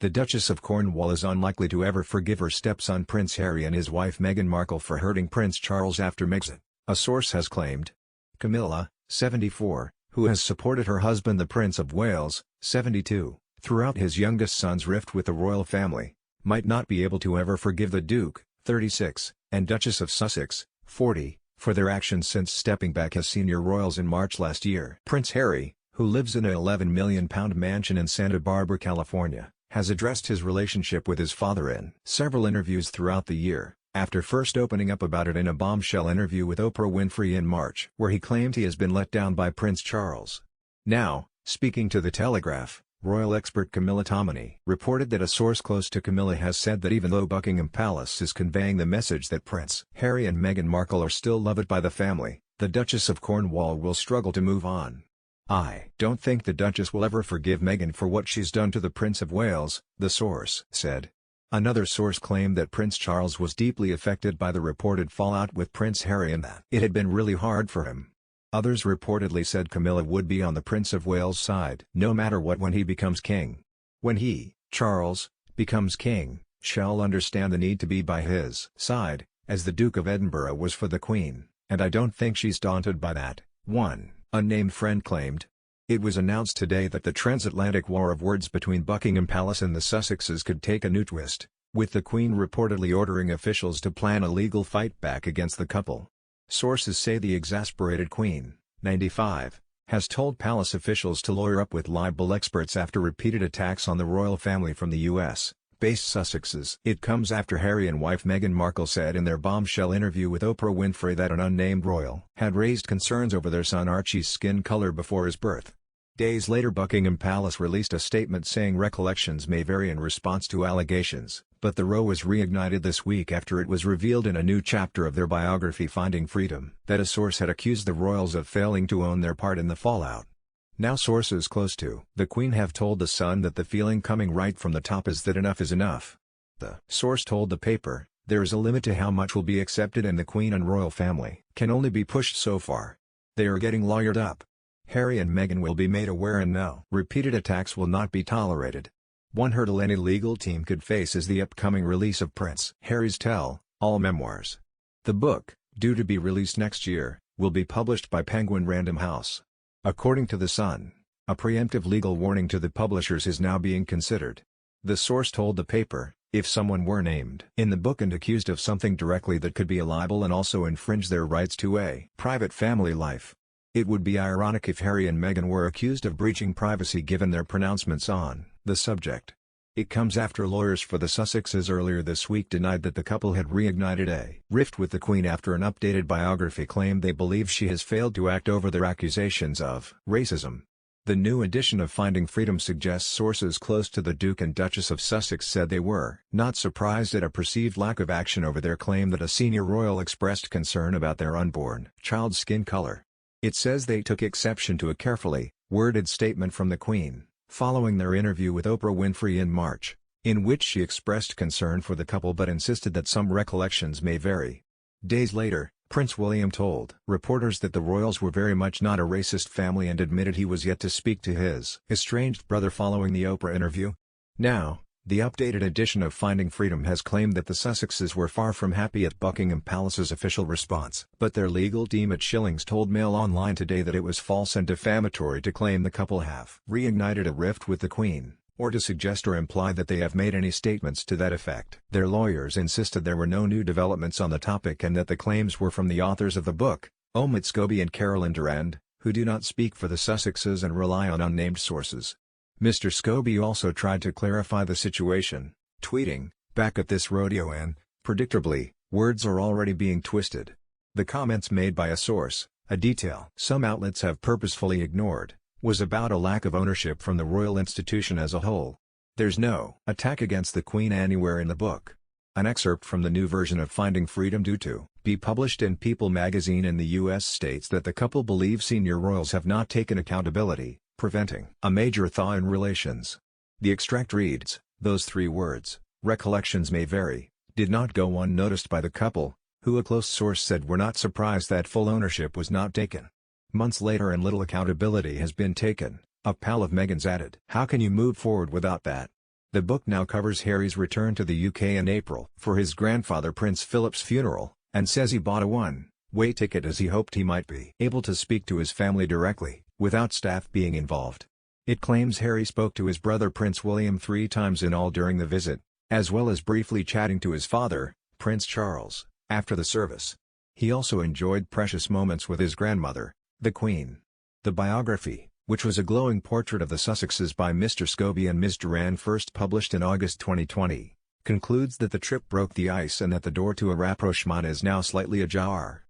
The Duchess of Cornwall is unlikely to ever forgive her stepson Prince Harry and his wife Meghan Markle for hurting Prince Charles after Megxit, a source has claimed. Camilla, 74, who has supported her husband the Prince of Wales, 72, throughout his youngest son's rift with the royal family, might not be able to ever forgive the Duke, 36, and Duchess of Sussex, 40, for their actions since stepping back as senior royals in March last year. Prince Harry, who lives in a £11 million mansion in Santa Barbara, California, has addressed his relationship with his father in several interviews throughout the year, after first opening up about it in a bombshell interview with Oprah Winfrey in March, where he claimed he has been let down by Prince Charles. Now, speaking to The Telegraph, royal expert Camilla reported that a source close to Camilla has said that even though Buckingham Palace is conveying the message that Prince Harry and Meghan Markle are still loved by the family, the Duchess of Cornwall will struggle to move on. "I don't think the Duchess will ever forgive Meghan for what she's done to the Prince of Wales," the source said. Another source claimed that Prince Charles was deeply affected by the reported fallout with Prince Harry and that it had been really hard for him. Others reportedly said Camilla would be on the Prince of Wales' side no matter what when he becomes king. When he, Charles, becomes king, she'll understand the need to be by his side, as the Duke of Edinburgh was for the Queen, and I don't think she's daunted by that, one unnamed friend claimed. It was announced today that the transatlantic war of words between Buckingham Palace and the Sussexes could take a new twist, with the Queen reportedly ordering officials to plan a legal fight back against the couple. Sources say the exasperated Queen, 95, has told palace officials to lawyer up with libel experts after repeated attacks on the royal family from the US-based Sussexes. It comes after Harry and wife Meghan Markle said in their bombshell interview with Oprah Winfrey that an unnamed royal had raised concerns over their son Archie's skin color before his birth. Days later, Buckingham Palace released a statement saying recollections may vary in response to allegations, but the row was reignited this week after it was revealed in a new chapter of their biography Finding Freedom that a source had accused the royals of failing to own their part in the fallout. Now sources close to the Queen have told The Sun that the feeling coming right from the top is that enough is enough. The source told the paper, "There is a limit to how much will be accepted and the Queen and royal family can only be pushed so far. They are getting lawyered up. Harry and Meghan will be made aware and no repeated attacks will not be tolerated." One hurdle any legal team could face is the upcoming release of Prince Harry's tell-all memoirs. The book, due to be released next year, will be published by Penguin Random House. According to The Sun, a preemptive legal warning to the publishers is now being considered. The source told the paper, if someone were named in the book and accused of something directly that could be a libel and also infringe their rights to a private family life, it would be ironic if Harry and Meghan were accused of breaching privacy given their pronouncements on the subject. It comes after lawyers for the Sussexes earlier this week denied that the couple had reignited a rift with the Queen after an updated biography claimed they believe she has failed to act over their accusations of racism. The new edition of Finding Freedom suggests sources close to the Duke and Duchess of Sussex said they were not surprised at a perceived lack of action over their claim that a senior royal expressed concern about their unborn child's skin color. It says they took exception to a carefully worded statement from the Queen, following their interview with Oprah Winfrey in March, in which she expressed concern for the couple but insisted that some recollections may vary. Days later, Prince William told reporters that the royals were very much not a racist family and admitted he was yet to speak to his estranged brother following the Oprah interview. Now, the updated edition of Finding Freedom has claimed that the Sussexes were far from happy at Buckingham Palace's official response, but their legal team at Shillings told Mail Online today that it was false and defamatory to claim the couple have reignited a rift with the Queen, or to suggest or imply that they have made any statements to that effect. Their lawyers insisted there were no new developments on the topic and that the claims were from the authors of the book, Omid Scobie and Carolyn Durand, who do not speak for the Sussexes and rely on unnamed sources. Mr. Scobie also tried to clarify the situation, tweeting, "Back at this rodeo and, predictably, words are already being twisted." The comments made by a source, a detail some outlets have purposefully ignored, was about a lack of ownership from the royal institution as a whole. There's no attack against the Queen anywhere in the book. An excerpt from the new version of Finding Freedom due to be published in People magazine in the U.S. states that the couple believe senior royals have not taken accountability, preventing a major thaw in relations. The extract reads, "Those three words, recollections may vary, did not go unnoticed by the couple, who a close source said were not surprised that full ownership was not taken. Months later and little accountability has been taken," a pal of Meghan's added. "How can you move forward without that?" The book now covers Harry's return to the UK in April for his grandfather Prince Philip's funeral, and says he bought a one-way ticket as he hoped he might be able to speak to his family directly, without staff being involved. It claims Harry spoke to his brother Prince William 3 times in all during the visit, as well as briefly chatting to his father, Prince Charles, after the service. He also enjoyed precious moments with his grandmother, the Queen. The biography, which was a glowing portrait of the Sussexes by Mr. Scobie and Ms. Duran, first published in August 2020, concludes that the trip broke the ice and that the door to a rapprochement is now slightly ajar.